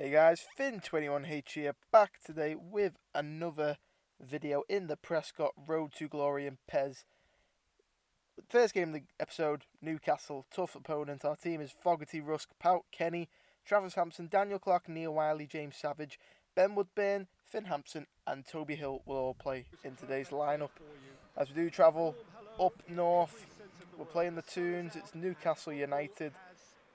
Hey guys, PES2020 here, back today with another video in the Prescot Road to Glory in PES. First game of the episode, Newcastle, tough opponent. Our team is Fogarty, Rusk, Pout, Kenny, Travis Hampson, Daniel Clark, Neil Wiley, James Savage, Ben Woodburn, Finn Hampson and Toby Hill will all play in today's lineup. As we do travel up north, we're playing the Toons. It's Newcastle United,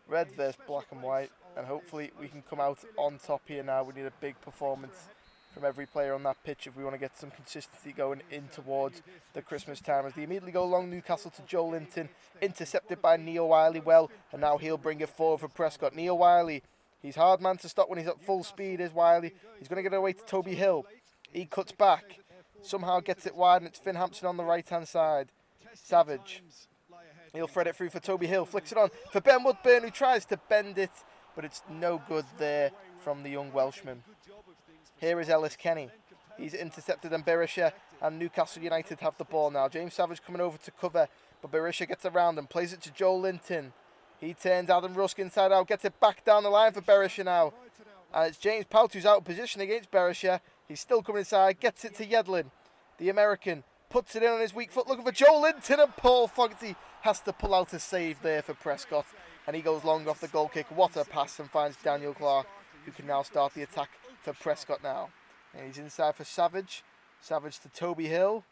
red versus black and white, and hopefully we can come out on top here now. We need a big performance from every player on that pitch if we want to get some consistency going in towards the Christmas time. As they immediately go along Newcastle to Joe Linton, intercepted by Neil Wiley well, and now he'll bring it forward for Prescott. Neil Wiley, he's hard man to stop when he's at full speed, is Wiley. He's going to get it away to Toby Hill. He cuts back, somehow gets it wide, and it's Finn Hampson on the right hand side. Savage, he'll thread it through for Toby Hill, flicks it on for Ben Woodburn, who tries to bend it, but it's no good there from the young Welshman. Here is Ellis Kenny. He's intercepted, and Berisha and Newcastle United have the ball now. James Savage coming over to cover, but Berisha gets around and plays it to Joe Linton. He turns Adam Rusk inside out, gets it back down the line for Berisha now. And it's James Pout who's out of position against Berisha. He's still coming inside, gets it to Yedlin. The American puts it in on his weak foot, looking for Joe Linton, and Paul Fogarty has to pull out a save there for Prescott. And he goes long off the goal kick. What a pass, and finds Daniel Clark, who can now start the attack for Prescott now. And he's inside for Savage. Savage to Toby Hill.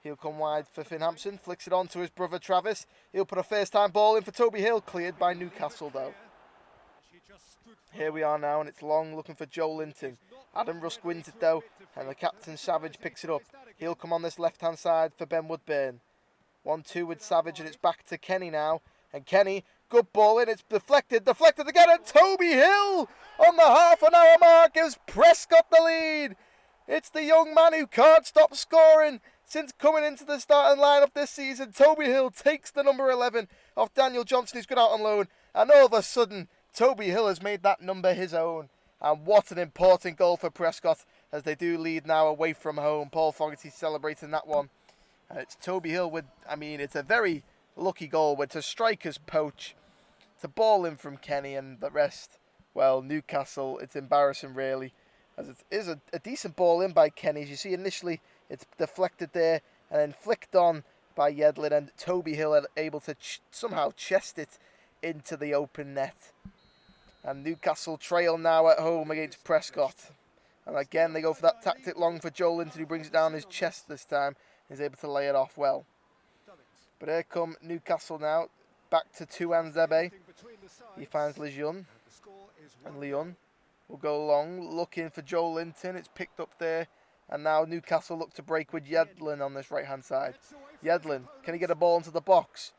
He'll come wide for Finn Hampson. Flicks it on to his brother Travis. He'll put a first time ball in for Toby Hill. Cleared by Newcastle though. Here we are now, and it's long looking for Joe Linton. Adam Rusk wins it though, and the captain Savage picks it up. He'll come on this left hand side for Ben Woodburn. 1-2 with Savage, and it's back to Kenny now. And Kenny, good ball in, it's deflected again, and Toby Hill on the half an hour mark gives Prescott the lead. It's the young man who can't stop scoring since coming into the starting lineup this season. Toby Hill takes the number 11 off Daniel Johnson, who's gone out on loan, and all of a sudden Toby Hill has made that number his own. And what an important goal for Prescott as they do lead now away from home. Paul Fogarty celebrating that one. And it's Toby Hill with, it's a very lucky goal with a striker's poach. It's a ball in from Kenny, and the rest, well, Newcastle, it's embarrassing really. As it is a decent ball in by Kenny. As you see initially, it's deflected there and then flicked on by Yedlin, and Toby Hill able to somehow chest it into the open net. And Newcastle trail now at home against Prescott. And again, they go for that tactic long for Joe Linton, who brings it down his chest this time. He's able to lay it off well. But here come Newcastle now. Back to Tuanzebe. He finds Lejeune. And Leon will go long, looking for Joe Linton. It's picked up there. And now Newcastle look to break with Yedlin on this right-hand side. Yedlin, can he get a ball into the box?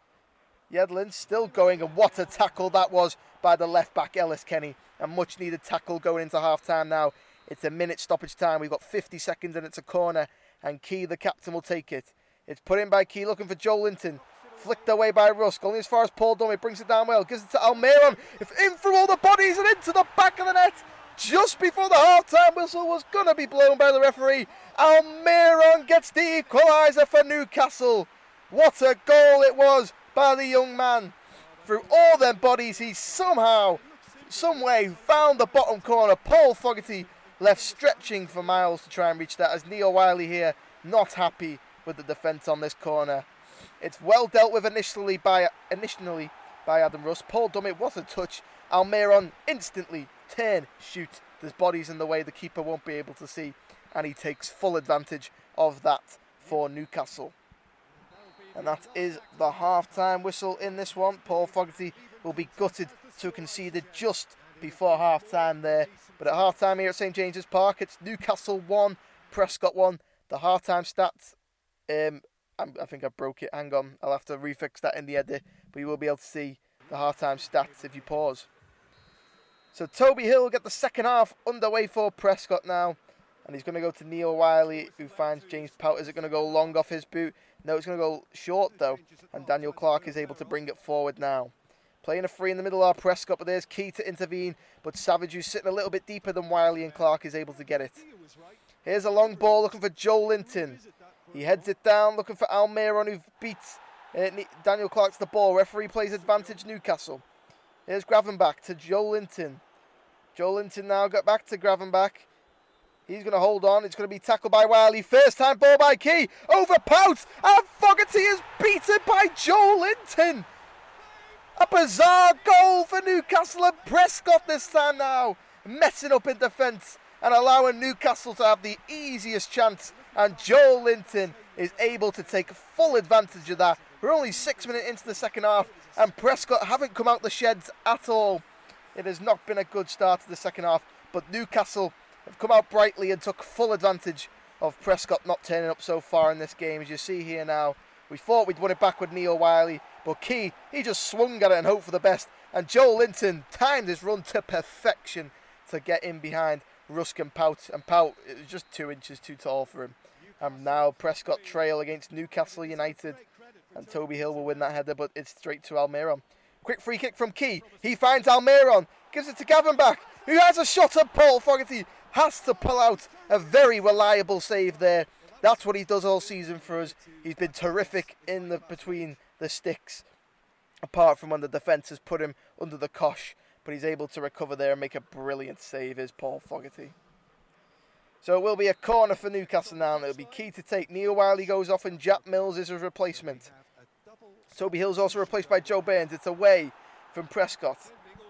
Yedlin still going, and what a tackle that was by the left-back Ellis Kenny. A much-needed tackle going into half-time now. It's a minute stoppage time. We've got 50 seconds and it's a corner. And Key, the captain, will take it. It's put in by Key, looking for Joe Linton. Flicked away by Rusk, only as far as Paul Dummett. Brings it down well, gives it to Almiron. In through all the bodies and into the back of the net. Just before the half-time whistle was going to be blown by the referee. Almiron gets the equaliser for Newcastle. What a goal it was by the young man. Through all them bodies, he somehow, some way, found the bottom corner. Paul Fogarty left stretching for miles to try and reach that, as Neil Wiley here not happy with the defence on this corner. It's well dealt with initially by Adam Rusk. Paul Dummett, what a touch. Almiron instantly turn, shoot. There's bodies in the way the keeper won't be able to see, and he takes full advantage of that for Newcastle. And that is the half-time whistle in this one. Paul Fogarty will be gutted to have conceded just before half-time there. But at half-time here at St James's Park, it's Newcastle 1, Prescott 1. The half-time stats, I think I broke it. Hang on, I'll have to refix that in the edit. But you will be able to see the half-time stats if you pause. So Toby Hill will get the second half underway for Prescott now. And he's going to go to Neil Wiley, who finds James Pout. Is it going to go long off his boot? No, it's going to go short, though. And Daniel Clark is able to bring it forward now. Playing a free in the middle are Prescott, but there's Key to intervene. But Savage, who's sitting a little bit deeper than Wiley and Clark, is able to get it. Here's a long ball looking for Joe Linton. He heads it down, looking for Almiron, who beats Daniel Clark to the ball. Referee plays advantage Newcastle. Here's Gravenbach to Joe Linton. Joelinton now got back to Gravenbach. He's going to hold on. It's going to be tackled by Wiley. First time ball by Key. Over Pout. And Fogarty is beaten by Joelinton. A bizarre goal for Newcastle, and Prescott this time now messing up in defence and allowing Newcastle to have the easiest chance. And Joelinton is able to take full advantage of that. We're only 6 minutes into the second half and Prescott haven't come out the sheds at all. It has not been a good start to the second half, but Newcastle have come out brightly and took full advantage of Prescott not turning up so far in this game. As you see here now, we thought we'd won it back with Neil Wiley, but Key, he just swung at it and hoped for the best. And Joelinton timed his run to perfection to get in behind Rusk and Pout. And Pout, it was just 2 inches too tall for him. And now Prescott trail against Newcastle United. And Toby Hill will win that header, but it's straight to Almiron. Quick free kick from Key. He finds Almiron, gives it to Gravenbach, who has a shot at Paul Fogarty. Has to pull out a very reliable save there. That's what he does all season for us. He's been terrific in the between the sticks, apart from when the defence has put him under the cosh. But he's able to recover there and make a brilliant save, is Paul Fogarty. So it will be a corner for Newcastle now, and it'll be Key to take. Neil Wiley goes off and Jack Mills is his replacement. Toby Hill's also replaced by Joe Burns. It's away from Prescott.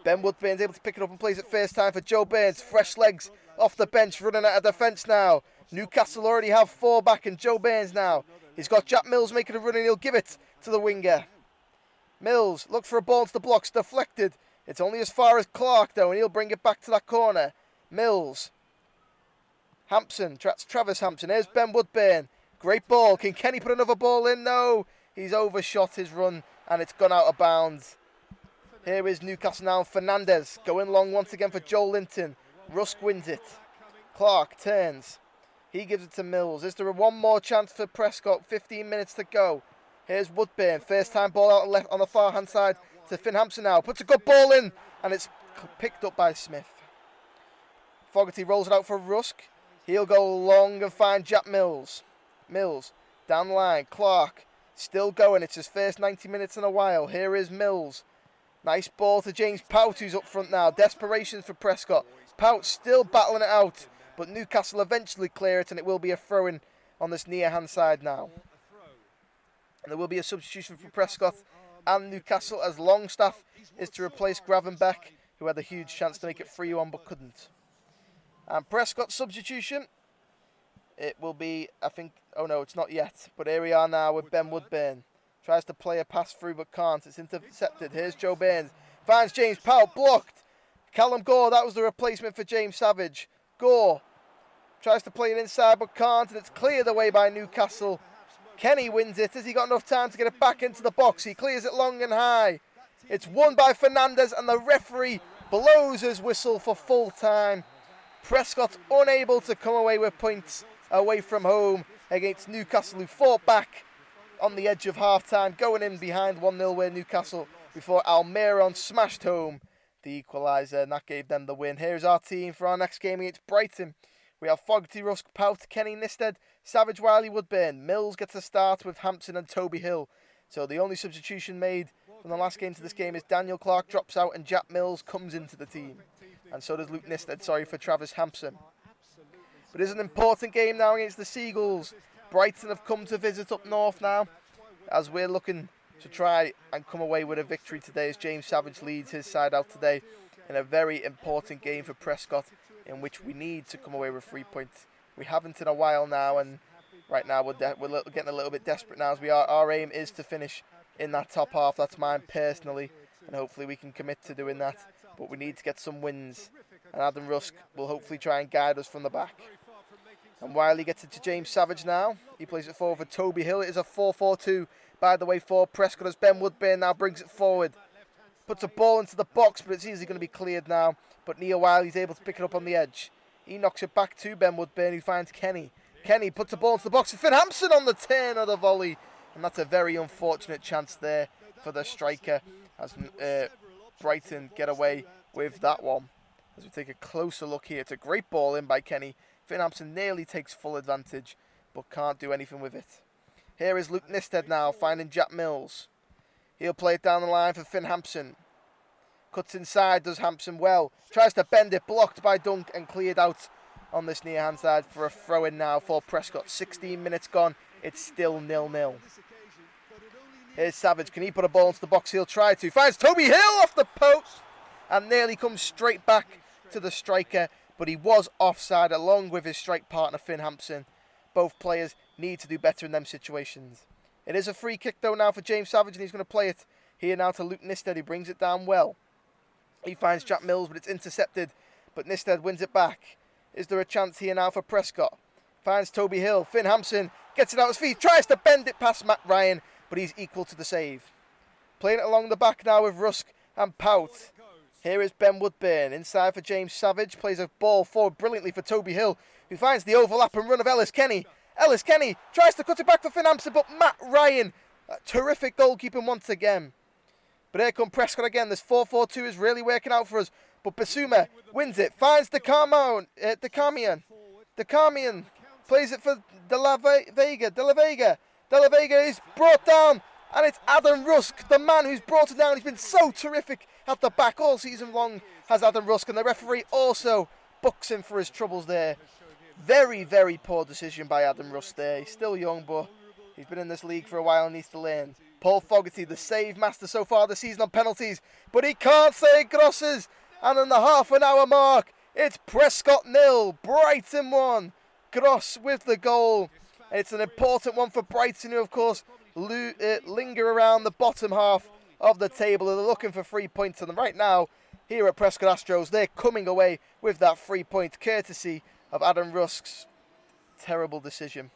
Ben Woodburn's able to pick it up and plays it first time for Joe Burns. Fresh legs off the bench, running out of defence now. Newcastle already have 4 back, and Joe Burns now. He's got Jack Mills making a run, and he'll give it to the winger. Mills, look for a ball into the blocks, deflected. It's only as far as Clark, though, and he'll bring it back to that corner. Mills. Hampson, Travis Hampson. Here's Ben Woodburn. Great ball. Can Kenny put another ball in? No. He's overshot his run, and it's gone out of bounds. Here is Newcastle now. Fernandez going long once again for Joelinton. Rusk wins it. Clark turns. He gives it to Mills. Is there one more chance for Prescott? 15 minutes to go. Here's Woodburn. First time ball out left on the far hand side to Finn Hampson now. Puts a good ball in, and it's picked up by Smith. Fogarty rolls it out for Rusk. He'll go long and find Jack Mills. Mills down the line. Clark still going. It's his first 90 minutes in a while. Here is Mills. Nice ball to James Pout, who's up front now. Desperation for Prescott. Pout still battling it out, but Newcastle eventually clear it, and it will be a throw-in on this near hand side now. And there will be a substitution for Prescott and Newcastle, as Longstaff is to replace Gravenbach, who had a huge chance to make it 3-1 but couldn't. And Prescott's substitution, it will be, I think, oh no, it's not yet, but here we are now with Ben Woodburn. Tries to play a pass through but can't. It's intercepted. Here's Joe Burns. Finds James Powell. Blocked. Callum Gore, that was the replacement for James Savage. Gore tries to play it inside but can't, and it's cleared away by Newcastle. Kenny wins it. Has he got enough time to get it back into the box? He clears it long and high. It's won by Fernandez, and the referee blows his whistle for full time. Prescott unable to come away with points away from home against Newcastle, who fought back on the edge of half-time, going in behind 1-0 where Newcastle, before Almiron smashed home the equaliser, and that gave them the win. Here's our team for our next game against Brighton. We have Fogarty, Rusk, Pout, Kenny, Nisted, Savage, Wiley, Woodburn. Mills gets a start with Hampson and Toby Hill. So the only substitution made from the last game to this game is Daniel Clark drops out and Jack Mills comes into the team. And so does Luke Nisted, for Travis Hampson. But it's an important game now against the Seagulls. Brighton have come to visit up north now, as we're looking to try and come away with a victory today, as James Savage leads his side out today in a very important game for Prescott, in which we need to come away with 3 points. We haven't in a while now, and right now we're getting a little bit desperate now, as our aim is to finish in that top half. That's mine personally, and hopefully we can commit to doing that. But we need to get some wins, and Adam Rusk will hopefully try and guide us from the back. And Wiley gets it to James Savage now. He plays it forward for Toby Hill. It is a 4-4-2, by the way, for Prescott, as Ben Woodburn now brings it forward. Puts a ball into the box, but it's easily going to be cleared now. But Neil Wiley's able to pick it up on the edge. He knocks it back to Ben Woodburn, who finds Kenny. Kenny puts a ball into the box for Finn Hampson on the turn of the volley. And that's a very unfortunate chance there for the striker, as Brighton get away with that one. As we take a closer look here, it's a great ball in by Kenny. Finn Hampson nearly takes full advantage, but can't do anything with it. Here is Luke Nisted now, finding Jack Mills. He'll play it down the line for Finn Hampson. Cuts inside, does Hampson well. Tries to bend it, blocked by Dunk and cleared out on this near hand side for a throw-in now for Prescott. 16 minutes gone, it's still 0-0. Here's Savage, can he put a ball into the box? He'll try to. Finds Toby Hill off the post and nearly comes straight back to the striker, but he was offside along with his strike partner Finn Hampson. Both players need to do better in them situations. It is a free kick though now for James Savage, and he's going to play it here now to Luke Nisted, who brings it down well. He finds Jack Mills, but it's intercepted, but Nisted wins it back. Is there a chance here now for Prescott? Finds Toby Hill. Finn Hampson gets it out his feet, tries to bend it past Matt Ryan, but he's equal to the save. Playing it along the back now with Rusk and Pout. Here is Ben Woodburn, inside for James Savage, plays a ball forward brilliantly for Toby Hill, who finds the overlap and run of Ellis Kenny. Ellis Kenny tries to cut it back for Finn Hampson, but Matt Ryan, terrific goalkeeping once again. But here come Prescott again. This 4-4-2 is really working out for us. But Basuma wins it, finds Decamian, plays it for De La Vega is brought down, and it's Adam Rusk, the man who's brought it down. He's been so terrific at the back all season long, has Adam Rusk, and the referee also books him for his troubles there. Very, very poor decision by Adam Rusk there. He's still young, but he's been in this league for a while and needs to learn. Paul Fogarty, the save master so far this season on penalties, but he can't save Grosses. And on the half an hour mark, it's Prescott 0, Brighton 1. Gross with the goal. It's an important one for Brighton, who of course linger around the bottom half of the table. They're looking for 3 points, and right now, here at Prescott Astros, they're coming away with that 3 points, courtesy of Adam Rusk's terrible decision.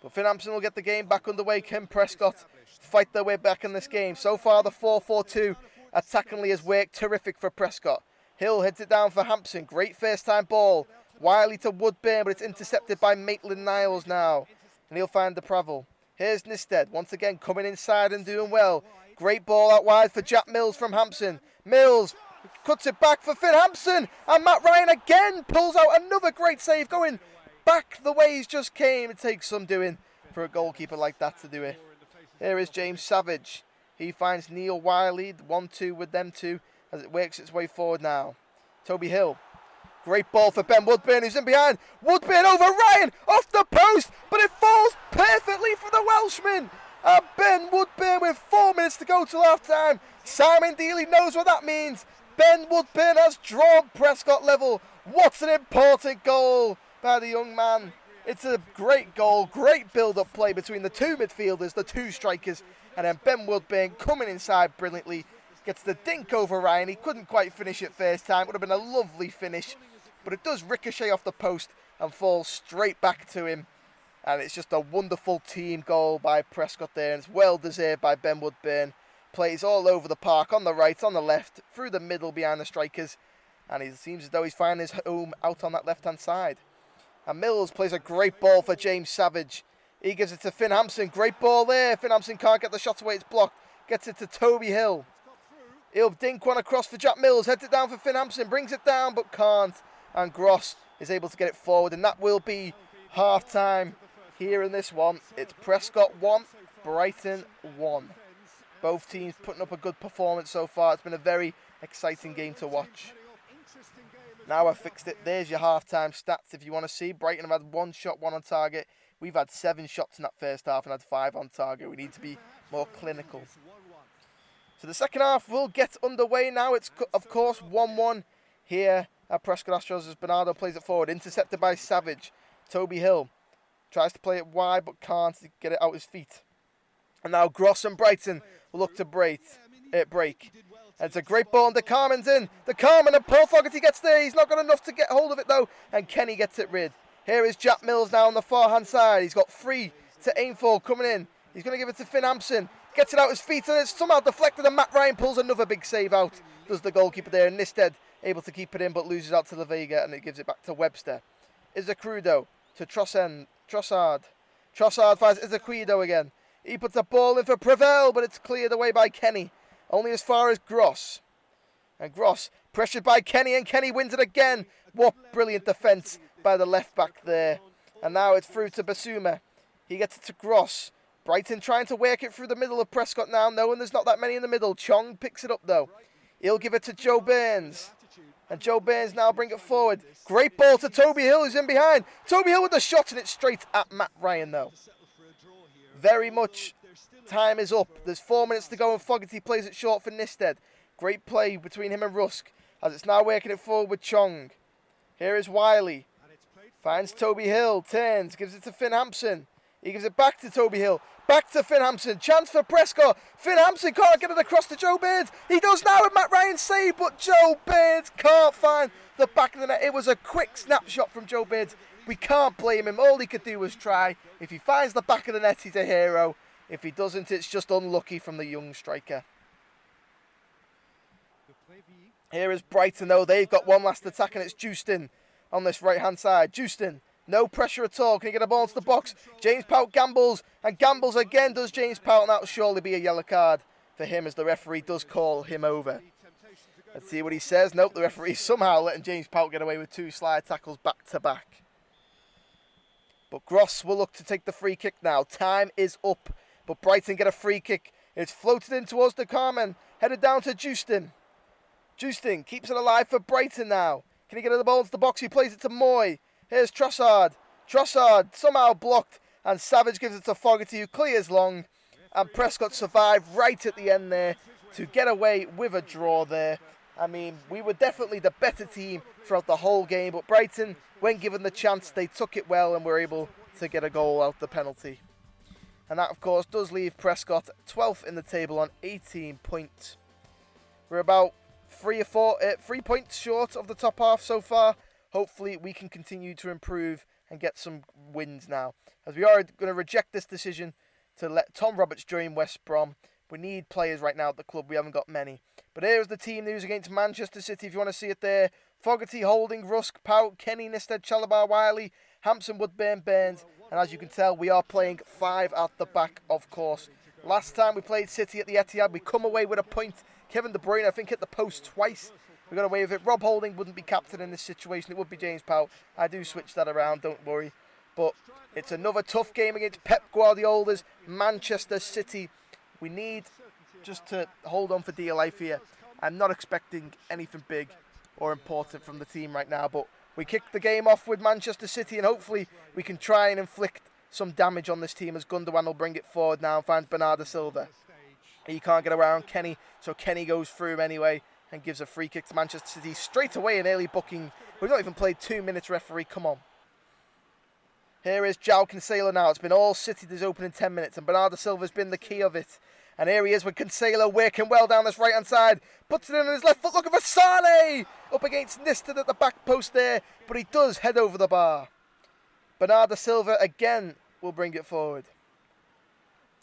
But Finn Hampson will get the game back underway. Can Prescott fight their way back in this game? So far, the 4-4-2 attackingly has worked terrific for Prescott. Hill heads it down for Hampson. Great first-time ball. Wiley to Woodburn, but it's intercepted by Maitland-Niles now. And he'll find Depravel. Here's Nisted, once again coming inside and doing well. Great ball out wide for Jack Mills from Hampson. Mills cuts it back for Finn Hampson. And Matt Ryan again pulls out another great save, going back the way he's just came. It takes some doing for a goalkeeper like that to do it. Here is James Savage. He finds Neil Wiley, 1-2 with them two, as it works its way forward now. Toby Hill. Great ball for Ben Woodburn, who's in behind. Woodburn over Ryan, off the post, but it falls perfectly for the Welshman. And Ben Woodburn with 4 minutes to go till half-time. Simon Deeley knows what that means. Ben Woodburn has drawn Prescott level. What an important goal by the young man. It's a great goal, great build-up play between the two midfielders, the two strikers, and then Ben Woodburn coming inside brilliantly. Gets the dink over Ryan. He couldn't quite finish it first time. Would have been a lovely finish. But it does ricochet off the post and fall straight back to him. And it's just a wonderful team goal by Prescott there. And it's well deserved by Ben Woodburn. Plays all over the park, on the right, on the left, through the middle behind the strikers. And it seems as though he's finding his home out on that left-hand side. And Mills plays a great ball for James Savage. He gives it to Finn Hampson. Great ball there. Finn Hampson can't get the shot away. It's blocked. Gets it to Toby Hill. He'll dink one across for Jack Mills. Heads it down for Finn Hampson. Brings it down but can't. And Gross is able to get it forward. And that will be half-time here in this one. It's Prescott 1, Brighton 1. Both teams putting up a good performance so far. It's been a very exciting game to watch. Now I've fixed it. There's your half-time stats if you want to see. Brighton have had 1 shot, 1 on target. We've had 7 shots in that first half and had 5 on target. We need to be more clinical. So the second half will get underway now. It's, of course, 1-1 here at Prescott Astros as Bernardo plays it forward. Intercepted by Savage. Toby Hill tries to play it wide but can't get it out his feet. And now Gross and Brighton will look to break. And it's a great ball and DeCarmen's in. DeCarmen and Paul Fogarty gets there. He's not got enough to get hold of it though. And Kenny gets it rid. Here is Jack Mills now on the far-hand side. He's got 3 to aim for coming in. He's going to give it to Finn Hampson. Gets it out his feet and it's somehow deflected and Matt Ryan pulls another big save out. Does the goalkeeper there. And Nisted able to keep it in but loses out to La Vega and it gives it back to Webster. Izacrudo to Trossard. Trossard finds Izacrudo again. He puts a ball in for Prevel but it's cleared away by Kenny. Only as far as Gross. And Gross pressured by Kenny and Kenny wins it again. What brilliant defence by the left back there. And now it's through to Basuma. He gets it to Gross. Brighton trying to work it through the middle of Prescott now. No, and there's not that many in the middle. Chong picks it up though. He'll give it to Joe Burns. And Joe Burns now bring it forward. Great ball to Toby Hill, who's in behind. Toby Hill with the shot, and it's straight at Matt Ryan, though. Very much time is up. There's 4 minutes to go, and Fogarty plays it short for Nisted. Great play between him and Rusk, as it's now working it forward with Chong. Here is Wiley. Finds Toby Hill, turns, gives it to Finn Hampson. He gives it back to Toby Hill. Back to Finn Hampson. Chance for Prescott. Finn Hampson can't get it across to Joe Burns. He does now with Matt Ryan save, but Joe Burns can't find the back of the net. It was a quick snapshot from Joe Burns. We can't blame him. All he could do was try. If he finds the back of the net, he's a hero. If he doesn't, it's just unlucky from the young striker. Here is Brighton, though. They've got one last attack, and it's Justin on this right-hand side. Justin. No pressure at all. Can he get a ball into the box? James Pout gambles, and gambles again does James Pout, and that'll surely be a yellow card for him as the referee does call him over. Let's see what he says. Nope, the referee somehow letting James Pout get away with 2 slide tackles back to back. But Gross will look to take the free kick now. Time is up, but Brighton get a free kick. It's floated in towards the Carmen, headed down to Justin. Justin keeps it alive for Brighton now. Can he get the ball into the box? He plays it to Moy. Here's Trossard. Trossard somehow blocked, and Savage gives it to Fogarty, who clears long. And Prescott survived right at the end there to get away with a draw there. I mean, we were definitely the better team throughout the whole game, but Brighton, when given the chance, they took it well and were able to get a goal out the penalty. And that, of course, does leave Prescott 12th in the table on 18 points. We're about 3 points short of the top half so far. Hopefully we can continue to improve and get some wins now, as we are going to reject this decision to let Tom Roberts join West Brom. We need players right now at the club. We haven't got many. But here's the team news against Manchester City, if you want to see it there. Fogarty, Holding, Rusk, Pout, Kenny, Nisted, Chalabar, Wiley, Hampson, Woodburn, Burns. And as you can tell, we are playing 5 at the back, of course. Last time we played City at the Etihad, we come away with a point. Kevin De Bruyne, I think, hit the post twice. We got away with it. Rob Holding wouldn't be captain in this situation. It would be James Powell. I do switch that around, don't worry. But it's another tough game against Pep Guardiola's Manchester City. We need just to hold on for dear life here. I'm not expecting anything big or important from the team right now, but we kick the game off with Manchester City, and hopefully we can try and inflict some damage on this team as Gundogan will bring it forward now and finds Bernardo Silva. He can't get around Kenny, so Kenny goes through anyway and gives a free kick to Manchester City straight away, an early booking. We've not even played 2 minutes, referee, come on. Here is João Cancelo now. It's been all City this opening 10 minutes, and Bernardo Silva's been the key of it. And here he is with Cancelo working well down this right-hand side. Puts it in on his left foot, looking for Sane! Up against Nisted at the back post there, but he does head over the bar. Bernardo Silva again will bring it forward.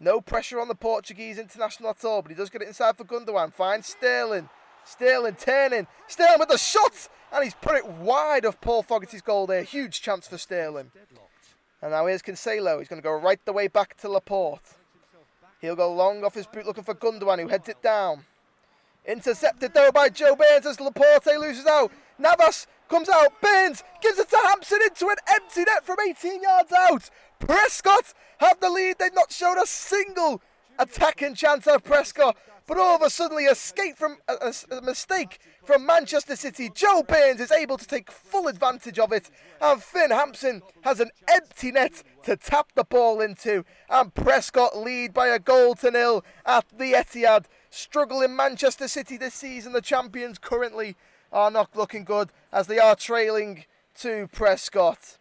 No pressure on the Portuguese international at all, but he does get it inside for Gundogan. Finds Sterling. Sterling turning. Sterling with the shot! And he's put it wide of Paul Fogarty's goal there. Huge chance for Sterling. And now here's Cancelo. He's going to go right the way back to Laporte. He'll go long off his boot looking for Gundogan, who heads it down. Intercepted though by Joe Burns as Laporte loses out. Navas comes out. Burns gives it to Hampson into an empty net from 18 yards out. Prescott have the lead. They've not shown a single attacking chance of Prescott. But all of a sudden, escape from a mistake from Manchester City. Joe Burns is able to take full advantage of it. And Finn Hampson has an empty net to tap the ball into. And Prescott lead by 1-0 at the Etihad. Struggling Manchester City this season. The champions currently are not looking good as they are trailing to Prescott.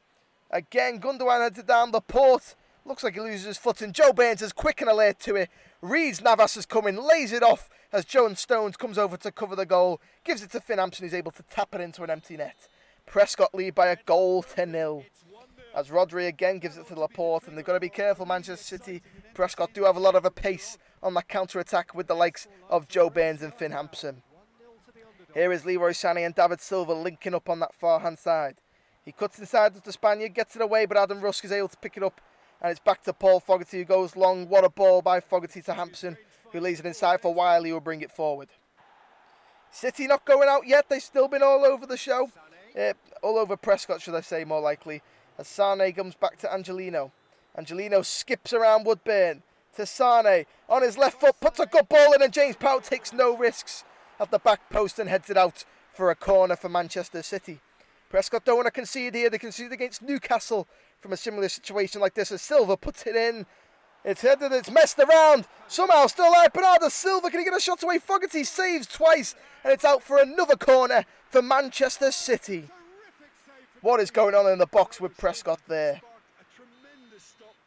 Again, Gundogan heads it down the port. Looks like he loses his foot, and Joe Burns is quick and alert to it. Reads Navas is coming, lays it off as Joan Stones comes over to cover the goal. Gives it to Finn Hampson, who's able to tap it into an empty net. Prescott lead by 1-0. As Rodri again gives it to Laporte, and they've got to be careful, Manchester City. Prescott do have a lot of a pace on that counter-attack with the likes of Joe Burns and Finn Hampson. Here is Leroy Sané and David Silva linking up on that far-hand side. He cuts inside to the Spaniard, gets it away, but Adam Rusk is able to pick it up. And it's back to Paul Fogarty, who goes long. What a ball by Fogarty to Hampson, who lays it inside for Wiley, who will bring it forward. City not going out yet. They've still been all over the show. All over Prescott, should I say, more likely. As Sané comes back to Angelino. Angelino skips around Woodburn to Sané. On his left foot, puts a good ball in, and James Powell takes no risks. at the back post and heads it out for a corner for Manchester City. Prescott don't want to concede here. They conceded against Newcastle from a similar situation like this as Silva puts it in. It's headed, it's messed around. Somehow still alive. Bernardo Silva, can he get a shot away? Fogarty saves twice, and it's out for another corner for Manchester City. What is going on in the box with Prescott there?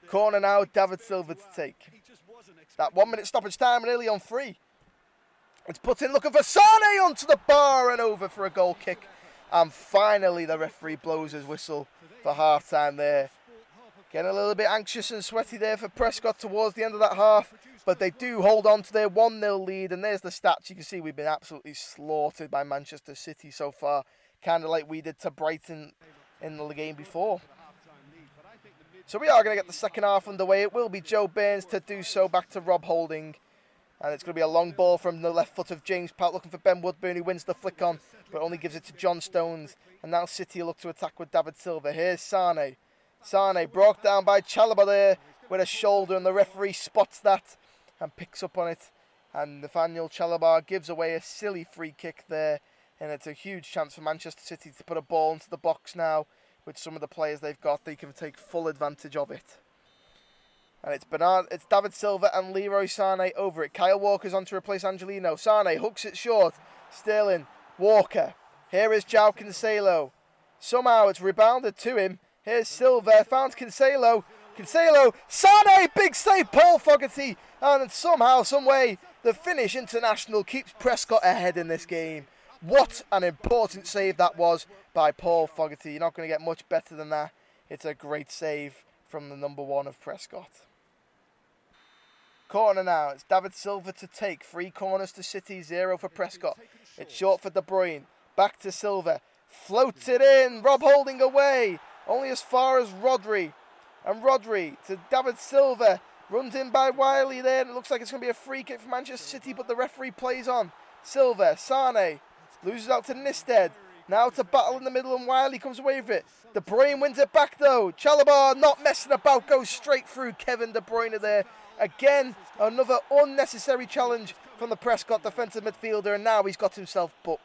Corner now, David Silva to take. That 1 minute stoppage time and nearly on free. It's put in looking for Sane onto the bar and over for a goal kick. And finally the referee blows his whistle for half time there. Getting a little bit anxious and sweaty there for Prescott towards the end of that half. But they do hold on to their 1-0 lead. And there's the stats. You can see we've been absolutely slaughtered by Manchester City so far. Kind of like we did to Brighton in the game before. So we are going to get the second half underway. It will be Joe Burns to do so, back to Rob Holding. And it's going to be a long ball from the left foot of James Pout, looking for Ben Woodburn, who wins the flick on, but only gives it to John Stones. And now City look to attack with David Silva. Here's Sane. Sane brought down by Chalobah there with a shoulder, and the referee spots that and picks up on it. And Nathaniel Chalobah gives away a silly free kick there. And it's a huge chance for Manchester City to put a ball into the box now. With some of the players they've got, they can take full advantage of it. And it's David Silva and Leroy Sane over it. Kyle Walker's on to replace Angelino. Sane hooks it short. Sterling, Walker. Here is João Cancelo. Somehow it's rebounded to him. Here's Silva, found Cancelo. Cancelo, Sane, big save, Paul Fogarty. And somehow, someway, the Finnish international keeps Prescott ahead in this game. What an important save that was by Paul Fogarty. You're not going to get much better than that. It's a great save from the number one of Prescott. Corner now. It's David Silva to take. 3 corners to City, 0 for Prescott. It's short for De Bruyne. Back to Silva. Floats it in. Rob Holding away. Only as far as Rodri. And Rodri to David Silva. Runs in by Wiley there. And it looks like it's going to be a free kick for Manchester City, but the referee plays on. Silva, Sane. Loses out to Nisted. Now to battle in the middle, and Wiley comes away with it. De Bruyne wins it back though. Chalobah not messing about, goes straight through Kevin De Bruyne there. Again, another unnecessary challenge from the Prescott defensive midfielder, and now he's got himself booked.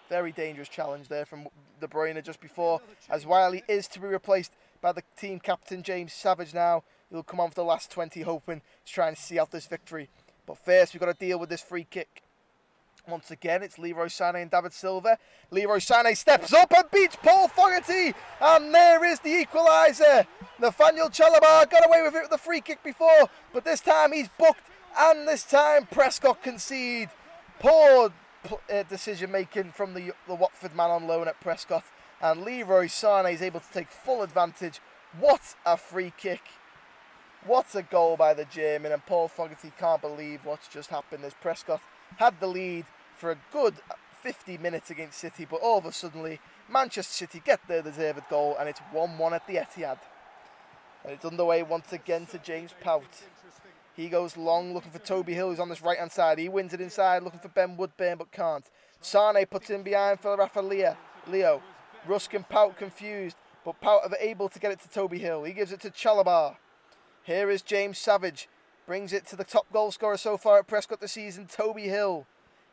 Very dangerous challenge there from De Bruyne just before, as Wiley is to be replaced by the team captain James Savage now. He'll come on for the last 20, hoping to try and see out this victory. But first, we've got to deal with this free kick. Once again, it's Leroy Sane and David Silva. Leroy Sane steps up and beats Paul Fogarty. And there is the equaliser. Nathaniel Chalobah got away with it with the free kick before, but this time he's booked, and this time Prescott concede. Poor decision making from the Watford man on loan at Prescott. And Leroy Sane is able to take full advantage. What a free kick. What a goal by the German. And Paul Fogarty can't believe what's just happened as Prescott had the lead for a good 50 minutes against City, but all of a sudden Manchester City get their deserved goal, and it's 1-1 at the Etihad. And it's underway once again to James Pout. He goes long looking for Toby Hill, who's on this right hand side. He wins it inside looking for Ben Woodburn, but can't. Sane puts in behind for Rafa Leo. Rusk and Pout confused, but Pout are able to get it to Toby Hill. He gives it to Chalobah. Here is James Savage. Brings it to the top goal scorer so far at Prescott this season, Toby Hill.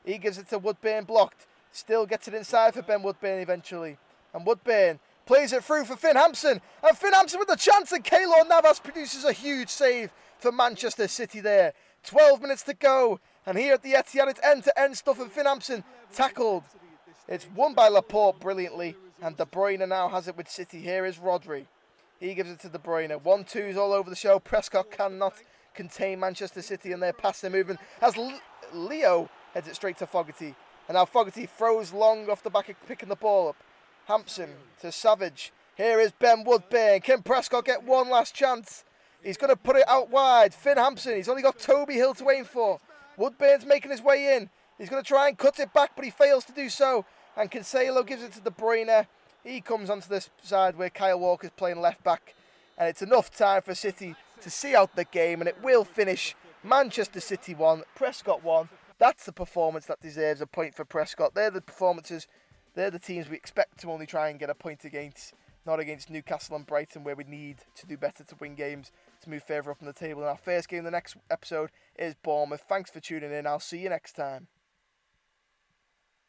He gives it to Woodburn, blocked. Still gets it inside for Ben Woodburn eventually. And Woodburn plays it through for Finn Hampson. And Finn Hampson with the chance, and Keylor Navas produces a huge save for Manchester City there. 12 minutes to go. And here at the Etihad, it's end-to-end stuff, and Finn Hampson tackled. It's won by Laporte brilliantly. And De Bruyne now has it with City. Here is Rodri. He gives it to De Bruyne. 1-2s all over the show. Prescott cannot contain Manchester City and their passing movement as Leo heads it straight to Fogarty. And now Fogarty throws long off the back of picking the ball up. Hampson to Savage. Here is Ben Woodburn. Can Prescott get one last chance? He's going to put it out wide. Finn Hampson. He's only got Toby Hill to aim for. Woodburn's making his way in. He's going to try and cut it back, but he fails to do so. And Cancelo gives it to De Bruyne. He comes onto this side where Kyle Walker's playing left back. And it's enough time for City to see out the game, and it will finish Manchester City 1, Prescott 1. That's the performance that deserves a point for Prescott. They're the performances, they're the teams we expect to only try and get a point against, not against Newcastle and Brighton, where we need to do better to win games to move further up on the table. And our first game in the next episode is Bournemouth. Thanks for tuning in. I'll see you next time.